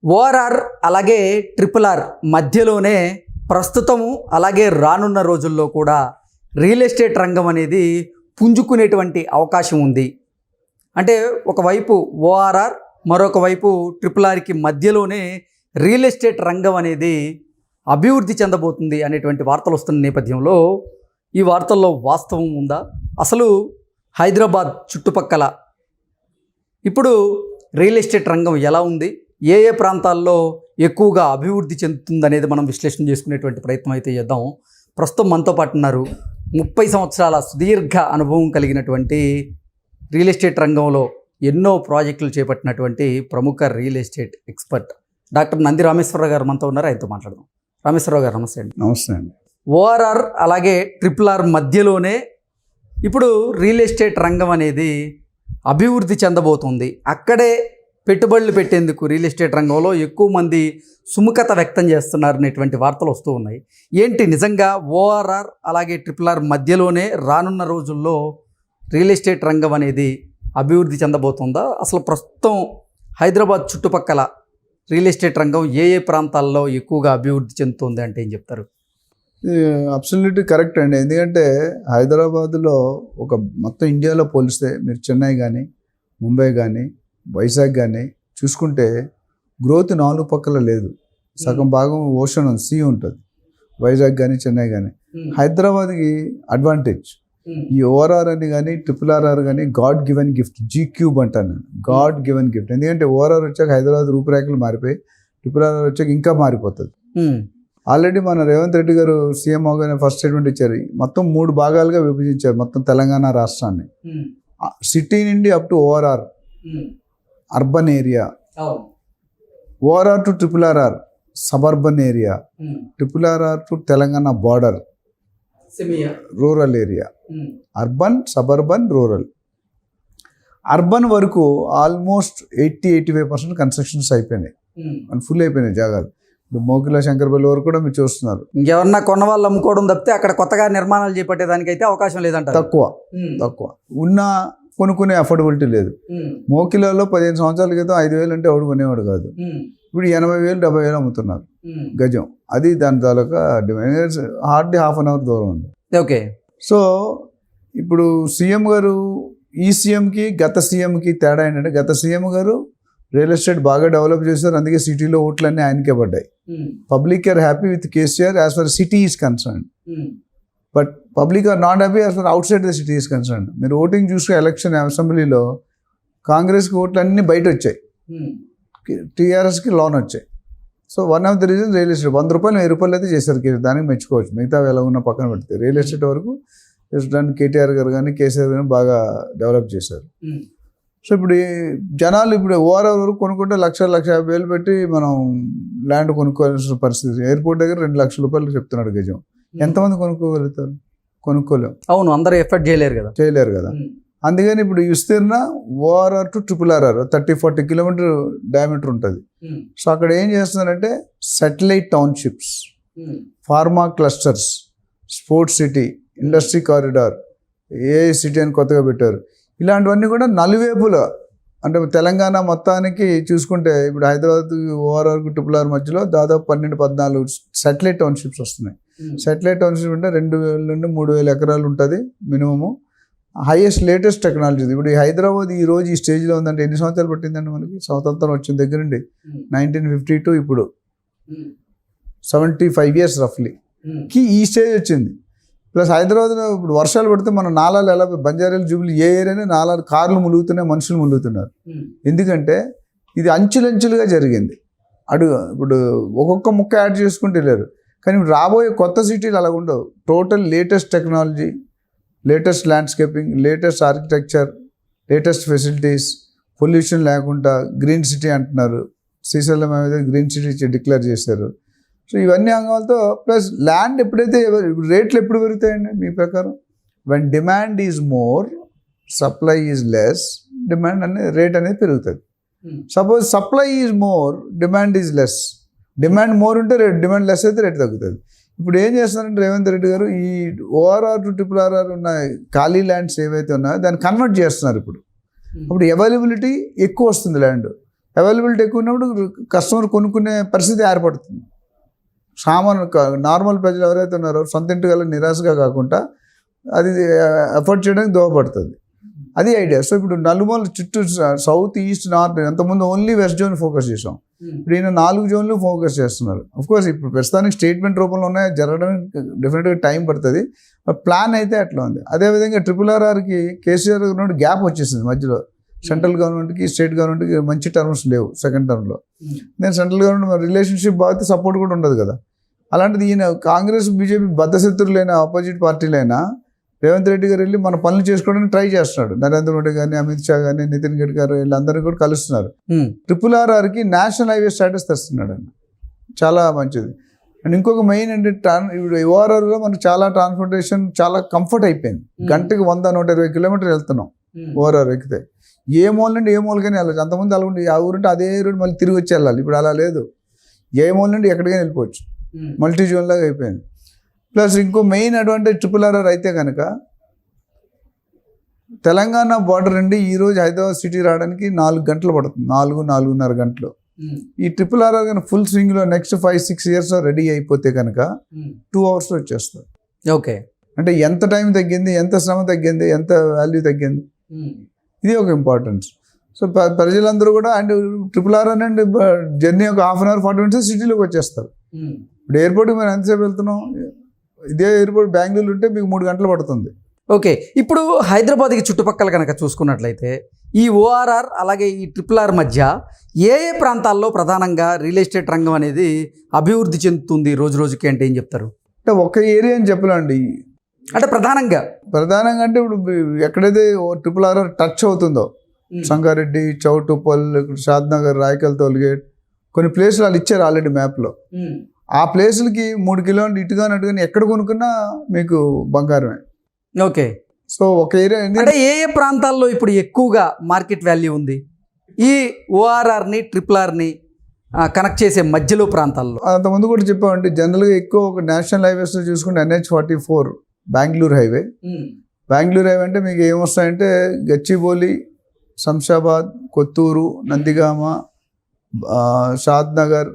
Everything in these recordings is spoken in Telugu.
ఓఆర్ఆర్ అలాగే ట్రిపుల్ ఆర్ మధ్యలోనే ప్రస్తుతము అలాగే రానున్న రోజుల్లో కూడా రియల్ ఎస్టేట్ రంగం అనేది పుంజుకునేటువంటి అవకాశం ఉంది. అంటే ఒకవైపు ఓఆర్ఆర్ మరొక వైపు ట్రిపుల్ ఆర్కి మధ్యలోనే రియల్ ఎస్టేట్ రంగం అనేది అభివృద్ధి చెందబోతుంది అనేటువంటి వార్తలు వస్తున్న నేపథ్యంలో ఈ వార్తల్లో వాస్తవం ఉందా? అసలు హైదరాబాద్ చుట్టుపక్కల ఇప్పుడు రియల్ ఎస్టేట్ రంగం ఎలా ఉంది, ఏ ఏ ప్రాంతాల్లో ఎక్కువగా అభివృద్ధి చెందుతుంది అనేది మనం విశ్లేషణ చేసుకునేటువంటి ప్రయత్నం అయితే చేద్దాం. ప్రస్తుతం మనతో పాటు ఉన్నారు 30 సంవత్సరాల సుదీర్ఘ అనుభవం కలిగినటువంటి రియల్ ఎస్టేట్ రంగంలో ఎన్నో ప్రాజెక్టులు చేపట్టినటువంటి ప్రముఖ real estate expert doctor Nandi Rameshwar Rao గారు మనతో ఉన్నారు. ఆయనతో మాట్లాడదాం. రామేశ్వరరావు గారు నమస్తే అండి. నమస్తే అండి. ఓఆర్ఆర్ అలాగే ట్రిపుల్ ఆర్ మధ్యలోనే ఇప్పుడు రియల్ ఎస్టేట్ రంగం అనేది అభివృద్ధి చెందబోతుంది. అక్కడే పెట్టుబడులు పెట్టేందుకు రియల్ ఎస్టేట్ రంగంలో ఎక్కువ మంది సుముఖత వ్యక్తం చేస్తున్నారు అనేటువంటి వార్తలు వస్తూ ఉన్నాయి. ఏంటి నిజంగా ఓఆర్ఆర్ అలాగే ట్రిపుల్ ఆర్ మధ్యలోనే రానున్న రోజుల్లో రియల్ ఎస్టేట్ రంగం అనేది అభివృద్ధి చెందబోతుందా? అసలు ప్రస్తుతం హైదరాబాద్ చుట్టుపక్కల రియల్ ఎస్టేట్ రంగం ఏ ఏ ప్రాంతాల్లో ఎక్కువగా అభివృద్ధి చెందుతుంది అంటే ఏం చెప్తారు? అబ్సల్యూట్లీ కరెక్ట్ అండి. ఎందుకంటే హైదరాబాద్లో మొత్తం ఇండియాలో పోలిస్తే మీరు చెన్నై కానీ, ముంబై కానీ, వైజాగ్ కానీ చూసుకుంటే గ్రోత్ 4 పక్కల లేదు. సగం భాగం ఓషన్ సీ ఉంటుంది వైజాగ్ కానీ, చెన్నై కానీ. హైదరాబాద్కి అడ్వాంటేజ్ ఈ ఓఆర్ఆర్ అని కానీ, ట్రిపుల్ ఆర్ఆర్ కానీ గాడ్ గివెన్ గిఫ్ట్, G³ అంటాను నేను. God given gift. ఎందుకంటే ఓఆర్ఆర్ వచ్చాక హైదరాబాద్ రూపురేఖలు మారిపోయి, ట్రిపుల్ ఆర్ఆర్ వచ్చాక ఇంకా మారిపోతుంది. ఆల్రెడీ మన రేవంత్ రెడ్డి గారు సీఎం అవగానే ఫస్ట్ స్టేట్మెంట్ ఇచ్చారు. మొత్తం 3 భాగాలుగా విభజించారు మొత్తం తెలంగాణ రాష్ట్రాన్ని. సిటీ నుండి up to ORR urban area, ORR to triple RR suburban area, triple RR to Telangana border rural area, urban, suburban, rural. Urban వరకు ఆల్మోస్ట్ 80-85% కన్స్ట్రక్షన్స్ అయిపోయినాయి, ఫుల్ అయిపోయినాయి జాగాలు. మోకిలా శంకర్పల్లి వరకు కూడా మీరు చూస్తున్నారు. ఇంకెవరన్నా కొన్న వాళ్ళు అమ్ముకోవడం తప్పితే అక్కడ కొత్తగా నిర్మాణాలు చేపట్టేదానికి అయితే అవకాశం లేదంట. తక్కువ ఉన్న కొనుక్కునే అఫోర్డబిలిటీ లేదు. మోకిలాలో 15 సంవత్సరాల క్రితం 5,000 అంటే ఎవడు కొనేవాడు కాదు. ఇప్పుడు 80,000 70,000 అమ్ముతున్నారు గజం. అది దాని తాలూకా డిమాండ్. హార్డ్లీ ½ అన్ అవర్ దూరం ఉంది. ఓకే. సో ఇప్పుడు సీఎం గారు, ఈ సీఎంకి గత సీఎంకి తేడా ఏంటంటే, గత సీఎం గారు రియల్ ఎస్టేట్ బాగా డెవలప్ చేశారు. అందుకే సిటీలో ఓట్లన్నీ ఆయనకే పడ్డాయి. Public are happy with KCR as far city is concern, but public are not happy as far outside the city is concern. మీరు ఓటింగ్ చూస్తే ఎలక్షన్ అసెంబ్లీలో కాంగ్రెస్కి ఓట్లు అన్నీ బయట వచ్చాయి, టీఆర్ఎస్కి లోన్ వచ్చాయి. So one of the reason real estate. 100 రూపాయలు 1000 రూపాయలు అయితే చేశారు కేసీఆర్, దానికి మెచ్చుకోవచ్చు. మిగతా ఎలా ఉన్న పక్కన పెడితే రియల్ ఎస్టేట్ వరకు దాన్ని కేటీఆర్ గారు కానీ కేసీఆర్ గారు బాగా డెవలప్ చేశారు. సో ఇప్పుడు జనాలు ఇప్పుడు ఓఆర్ఆర్ వరకు కొనుక్కుంటే 1,50,000 పెట్టి మనం ల్యాండ్ కొనుక్కోవాల్సిన పరిస్థితి. ఎయిర్పోర్ట్ దగ్గర 2 లక్షల రూపాయలు చెప్తున్నాడు గజం. ఎంతమంది కొనుక్కోగలుగుతారు? కొనుక్కోలేము. అవును, అందరూ ఎఫర్ట్ చేయలేరు కదా. అందుకని ఇప్పుడు విస్తీర్ణ ORR to triple RR 30-40 kilometre diameter ఉంటుంది. సో అక్కడ ఏం చేస్తున్నారంటే satellite townships, pharma clusters, sports city, industry corridor, AI city అని కొత్తగా పెట్టారు. ఇలాంటివన్నీ కూడా నలువైపులా, అంటే తెలంగాణ మొత్తానికి చూసుకుంటే ఇప్పుడు హైదరాబాద్ ఓఆర్ఆర్ ట్రిపుల్ ఆర్ మధ్యలో దాదాపు 12-14 సాటిలైట్ టౌన్షిప్స్ వస్తున్నాయి. సాటిలైట్ టౌన్షిప్ అంటే 2,000 నుండి 3,000 ఎకరాలు ఉంటుంది మినిమము. Highest latest technology. ఇప్పుడు ఈ హైదరాబాద్ ఈ రోజు ఈ స్టేజ్లో ఉందంటే ఎన్ని సంవత్సరాలు పట్టిందండి మనకి? స్వతంత్రం వచ్చిన దగ్గర నుండి 1952 ఇప్పుడు 75 years రఫ్లీకి ఈ స్టేజ్ వచ్చింది. ప్లస్ హైదరాబాద్లో ఇప్పుడు వర్షాలు పడితే మన నాలాలు ఎలా, బంజారాలు, జూబిలీ ఏ ఏరియానే నాలాలు, కార్లు ములుగుతున్నాయి, మనుషులు ములుగుతున్నారు. ఎందుకంటే ఇది అంచులంచులుగా జరిగింది. ఇప్పుడు ఒక్కొక్క ముక్క యాడ్ చేసుకుంటూ వెళ్ళారు. కానీ రాబోయే కొత్త సిటీలు అలా ఉండవు. Total latest technology, latest landscaping, latest architecture, latest facilities, pollution లేకుండా గ్రీన్ సిటీ అంటున్నారు. శ్రీశైలం మీద గ్రీన్ సిటీ డిక్లేర్ చేశారు. సో ఇవన్నీ అంగాలతో ప్లస్ ల్యాండ్ ఎప్పుడైతే రేట్లు ఎప్పుడు పెరుగుతాయండి మీ ప్రకారం? When demand is more, supply is less, demand అనేది రేట్ అనేది పెరుగుతుంది. Suppose supply is more, demand is less. Demand more ఉంటే రేట్, డిమాండ్ లెస్ అయితే రేట్ తగ్గుతుంది. ఇప్పుడు ఏం చేస్తున్నారంటే రేవంత్ రెడ్డి గారు ఈ ఓఆర్ఆర్ టు ట్రిపుల్ ఆర్ఆర్ ఉన్న ఖాళీ ల్యాండ్స్ ఏవైతే ఉన్నాయో దాన్ని కన్వర్ట్ చేస్తున్నారు. ఇప్పుడు అవైలబిలిటీ ఎక్కువ వస్తుంది ల్యాండ్. అవైలబిలిటీ ఎక్కువ ఉన్నప్పుడు కస్టమర్ కొనుక్కునే పరిస్థితి ఏర్పడుతుంది. నార్మల్ ప్రజలు ఎవరైతే ఉన్నారో సొంత ఇంటి గల నిరాశగా కాకుండా అది ఎఫర్ట్ చేయడానికి దోహదపడుతుంది. అది ఐడియా. సో ఇప్పుడు నలుమూల చుట్టూ సౌత్, ఈస్ట్, నార్త్, అంతకుముందు ఓన్లీ వెస్ట్ జోన్ ఫోకస్ చేసాం. ఇప్పుడు ఈయన 4 జోన్లు ఫోకస్ చేస్తున్నారు. అఫ్కోర్స్ ఇప్పుడు ప్రస్తుతానికి స్టేట్మెంట్ రూపంలో ఉన్నాయి, జరగడానికి డెఫినెట్గా టైం పడుతుంది. ప్లాన్ అయితే అట్లా ఉంది. అదేవిధంగా RRRకి కేసీఆర్ నుండి గ్యాప్ వచ్చేసింది మధ్యలో. సెంట్రల్ గవర్నమెంట్కి స్టేట్ గవర్నమెంట్కి మంచి టర్మ్స్ లేవు సెకండ్ టర్మ్లో. నేను సెంట్రల్ గవర్నమెంట్ రిలేషన్షిప్ బాగా సపోర్ట్ కూడా ఉండదు కదా. అలాంటిది ఈయన కాంగ్రెస్, బీజేపీ బద్ధశత్రులైన ఆపోజిట్ పార్టీలైనా రేవంత్ రెడ్డి గారు వెళ్ళి మన పనులు చేసుకోవడానికి ట్రై చేస్తున్నాడు. నరేంద్ర మోడీ కానీ, అమిత్ షా కానీ, నితిన్ గడ్కరీ వీళ్ళందరినీ కూడా కలుస్తున్నారు. RRRకి నేషనల్ హైవే స్టేటస్ తెస్తున్నాడు అండి. చాలా మంచిది. అండ్ ఇంకొక మెయిన్ అంటే ఇప్పుడు ORRలో మనకు చాలా ట్రాన్స్పోర్టేషన్ చాలా కంఫర్ట్ అయిపోయింది. గంటకి 100-120 కిలోమీటర్లు వెళ్తున్నాం ORR ఎక్కితే. ఏ మూల నుండి ఏ మూలకైనా వెళ్ళచ్చు. అంతకుముందు అలా ఉండి ఆ ఊరుంటే అదే రోడ్డు మళ్ళీ తిరిగి వచ్చి వెళ్ళాలి. ఇప్పుడు అలా లేదు. ఏ మూల నుండి ఎక్కడికైనా వెళ్ళిపోవచ్చు. మల్టీ జోన్ లాగా అయిపోయింది. ప్లస్ ఇంకో మెయిన్ అడ్వాంటేజ్ RRR అయితే కనుక తెలంగాణ బార్డర్ నుండి ఈరోజు హైదరాబాద్ సిటీ రావడానికి 4 గంటలు పడుతుంది. 4-4.5 గంటలు. ఈ RRR కనుక ఫుల్ స్వింగ్లో నెక్స్ట్ 5-6 ఇయర్స్ రెడీ అయిపోతే కనుక 2 అవర్స్లో వచ్చేస్తారు. ఓకే. అంటే ఎంత టైం తగ్గింది, ఎంత శ్రమ తగ్గింది, ఎంత వాల్యూ తగ్గింది, ఇది ఒక ఇంపార్టెన్స్. సో ప్రజలందరూ కూడా అండ్ RRR అండ్ జర్నీ ఒక 1/2 అవర్ 40 మినిట్స్ సిటీలోకి వచ్చేస్తారు. ఇప్పుడు ఎయిర్పోర్ట్కి మనం ఎంతసేపు వెళ్తున్నాం? ఇదే ఎయిర్పోర్ట్ బెంగళూరు ఉంటే మీకు 3 గంటలు పడుతుంది. ఓకే. ఇప్పుడు హైదరాబాద్కి చుట్టుపక్కల కనుక చూసుకున్నట్లయితే ఈ ORR అలాగే ఈ RRR మధ్య ఏ ప్రాంతాల్లో ప్రధానంగా రియల్ ఎస్టేట్ రంగం అనేది అభివృద్ధి చెందుతుంది రోజు రోజుకి అంటే ఏం చెప్తారు? అంటే ఒక ఏరియా అని చెప్పలేండి. అంటే ప్రధానంగా అంటే ఇప్పుడు ఎక్కడైతే RRR టచ్ అవుతుందో సంగారెడ్డి, చౌటుప్పల్, షాద్నగర్, రాయకల్, టోల్గేట్ కొన్ని ప్లేసులు వాళ్ళు ఇచ్చారు ఆల్రెడీ మ్యాప్లో. ఆ ప్లేసులకి 3 కిలోమీటర్లు ఇటుగా అటుగాని ఎక్కడ కొనుక్కున్నా మీకు బంగారమే. ఓకే. సో ఒక ఏరియా అంటే ఏ ప్రాంతాల్లో ఇప్పుడు ఎక్కువగా మార్కెట్ వాల్యూ ఉంది ఈ ORRని RRRని కనెక్ట్ చేసే మధ్యలో ప్రాంతాల్లో? అంతకుముందు కూడా చెప్పామంటే జనరల్గా ఎక్కువ ఒక నేషనల్ హైవేస్లో చూసుకుంటే NH44 Bengaluru highway. Bengaluru highway అంటే మీకు ఏమొస్తాయంటే గచ్చిబౌలి, శంషాబాద్, కొత్తూరు, నందిగామ, షాద్నగర్,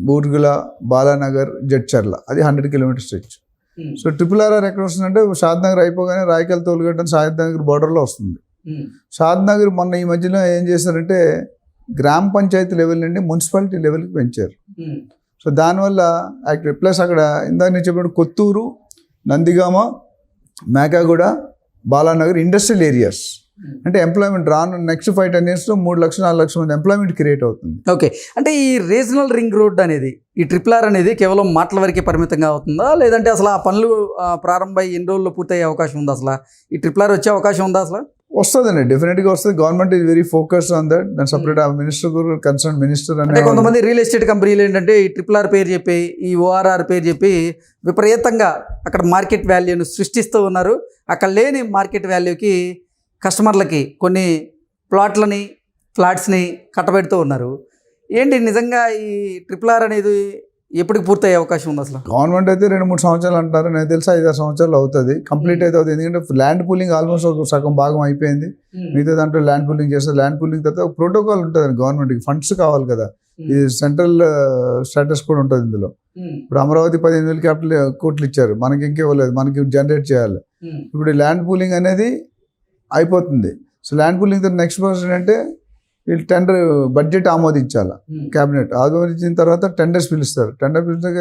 బూర్గుల, బాలానగర్, జడ్చర్ల, అది 100 కిలోమీటర్ స్ట్రెచ్. సో RRR ఎక్కడ వస్తుందంటే షాద్నగర్ అయిపోగానే రాయకల్, తోలుగడ్డ, షాద్నగర్ బార్డర్లో వస్తుంది. షాద్నగర్ మొన్న ఈ మధ్యలో ఏం చేశారంటే గ్రామ పంచాయతీ లెవెల్ నుండి మున్సిపాలిటీ లెవెల్కి పెంచారు. సో దానివల్ల ప్లస్ అక్కడ ఇందాక నేను చెప్పినట్టు కొత్తూరు, నందిగామ, మేకాగూడ, బాలానగర్ ఇండస్ట్రియల్ ఏరియాస్. అంటే ఎంప్లాయ్మెంట్ రాను నెక్స్ట్ 5-10 ఇయర్స్లో 3 లక్షలు 4 లక్షల మంది ఎంప్లాయ్మెంట్ క్రియేట్ అవుతుంది. ఓకే. అంటే ఈ రీజనల్ రింగ్ రోడ్ అనేది ఈ RRR అనేది కేవలం మాటల వరకే పరిమితంగా అవుతుందా, లేదంటే అసలు ఆ పనులు ప్రారంభమై ఎన్ని రోజుల్లో పూర్తయ్యే అవకాశం ఉందా? అసలు ఈ RRR వచ్చే అవకాశం ఉందా? అసలు వస్తుందండి, డెఫినెట్గా వస్తుంది. Government is very focused on that. దాని సపరేట్ మినిస్టర్ కన్సర్న్ మినిస్టర్ అంటే కొంతమంది రియల్ ఎస్టేట్ కంపెనీలు ఏంటంటే ఈ RRR పేరు చెప్పి ఈ ORR పేరు చెప్పి విపరీతంగా అక్కడ మార్కెట్ వాల్యూను సృష్టిస్తూ ఉన్నారు. అక్కడ లేని మార్కెట్ వాల్యూకి కస్టమర్లకి కొన్ని ఫ్లాట్స్ని కట్టబెడుతూ ఉన్నారు. ఏంటి నిజంగా ఈ RRR అనేది ఎప్పటికి పూర్తయ్యే అవకాశం ఉంది? అసలు గవర్నమెంట్ అయితే 2-3 సంవత్సరాలు అంటారు. నాకు తెలిసి 5-6 సంవత్సరాలు అవుతుంది, కంప్లీట్ అయితే అవుతుంది. ఎందుకంటే ల్యాండ్ పూలింగ్ ఆల్మోస్ట్ ఒక సగం భాగం అయిపోయింది. మిగతా దాంట్లో ల్యాండ్ పూలింగ్ చేస్తారు. ల్యాండ్ పూలింగ్ తర్వాత ఒక ప్రోటోకాల్ ఉంటుంది గవర్నమెంట్కి, ఫండ్స్ కావాలి కదా. ఈ సెంట్రల్ స్టేటస్ కూడా ఉంటుంది ఇందులో. ఇప్పుడు అమరావతి 15,000 కోట్లు ఇచ్చారు, మనకి ఇంకేవ్వలేదు, మనకి జనరేట్ చేయాలి. ఇప్పుడు ల్యాండ్ పూలింగ్ అనేది అయిపోతుంది. సో ల్యాండ్ పూలింగ్ తర్వాత నెక్స్ట్ ప్రాసెస్ అంటే వీళ్ళు టెండర్ బడ్జెట్ ఆమోదించాలి. క్యాబినెట్ ఆమోదించిన తర్వాత టెండర్స్ పిలుస్తారు. టెండర్ పిలిచాక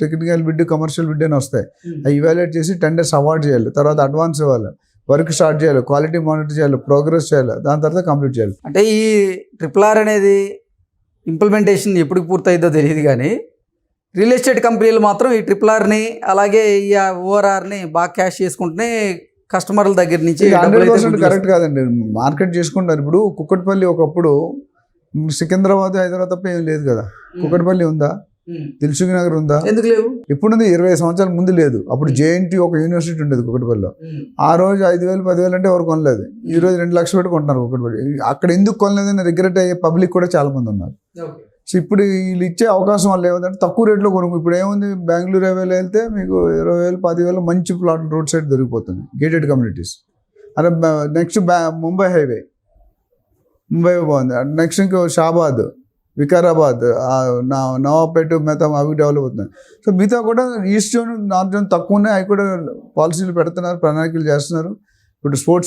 టెక్నికల్ బిడ్, కమర్షియల్ బిడ్ అని వస్తాయి. అవి ఇవాల్యుయేట్ చేసి టెండర్స్ అవార్డ్ చేయాలి. తర్వాత అడ్వాన్స్ ఇవ్వాలి, వర్క్ స్టార్ట్ చేయాలి, క్వాలిటీ మానిటర్ చేయాలి, ప్రోగ్రెస్ చేయాలి, దాని తర్వాత కంప్లీట్ చేయాలి. అంటే ఈ RRR అనేది ఇంప్లిమెంటేషన్ ఎప్పుడు పూర్తయిందో తెలియదు, కానీ రియల్ ఎస్టేట్ కంపెనీలు మాత్రం ఈ RRRని అలాగే ఈ ORRని బాగా క్యాష్ చేసుకుంటూనే కస్టమర్ల దగ్గర నుంచి 100% కరెక్ట్ కాదండి. మార్కెట్ చేసుకుంటారు. ఇప్పుడు కుక్కట్పల్లి ఒకప్పుడు సికింద్రాబాద్, హైదరాబాద్ తప్ప ఏం లేదు కదా. కుక్కట్పల్లి ఉందా? దిల్సుఖ్ నగర్ ఉందా? ఎందుకు లేవు? ఇప్పుడు 20 సంవత్సరాల ముందు లేదు. అప్పుడు JNT ఒక యూనివర్సిటీ ఉండేది కుక్కట్పల్లిలో. ఆ రోజు 5,000, 10,000 అంటే ఎవరు కొనలేదు. ఈ రోజు 2 లక్షలు పెట్టి కొంటున్నారు కుక్కట్పల్లి. అక్కడ ఎందుకు కొనలేదని రిగ్రెట్ అయ్యే పబ్లిక్ కూడా చాలా మంది ఉన్నారు. సో ఇప్పుడు వీళ్ళు ఇచ్చే అవకాశం వాళ్ళు ఏమంటే తక్కువ రేట్లో కొనుక్కు. ఇప్పుడు ఏముంది, బెంగళూరు హైవేలో వెళ్తే మీకు 20,000, 10,000 మంచి ప్లాట్ రోడ్ సైడ్ దొరికిపోతుంది, గేటెడ్ కమ్యూనిటీస్. అదే నెక్స్ట్ ముంబై హైవే, ముంబై బాగుంది. నెక్స్ట్ ఇంకో షాబాద్, వికారాబాద్, నవాపేట మిగతా అవి డెవలప్ అవుతున్నాయి. సో మిగతా కూడా ఈస్ట్ జోన్ నార్త్ జోన్ తక్కువ ఉన్నాయి. అవి కూడా పాలసీలు పెడుతున్నారు, ప్రణాళికలు చేస్తున్నారు. ఇప్పుడు స్పోర్ట్స్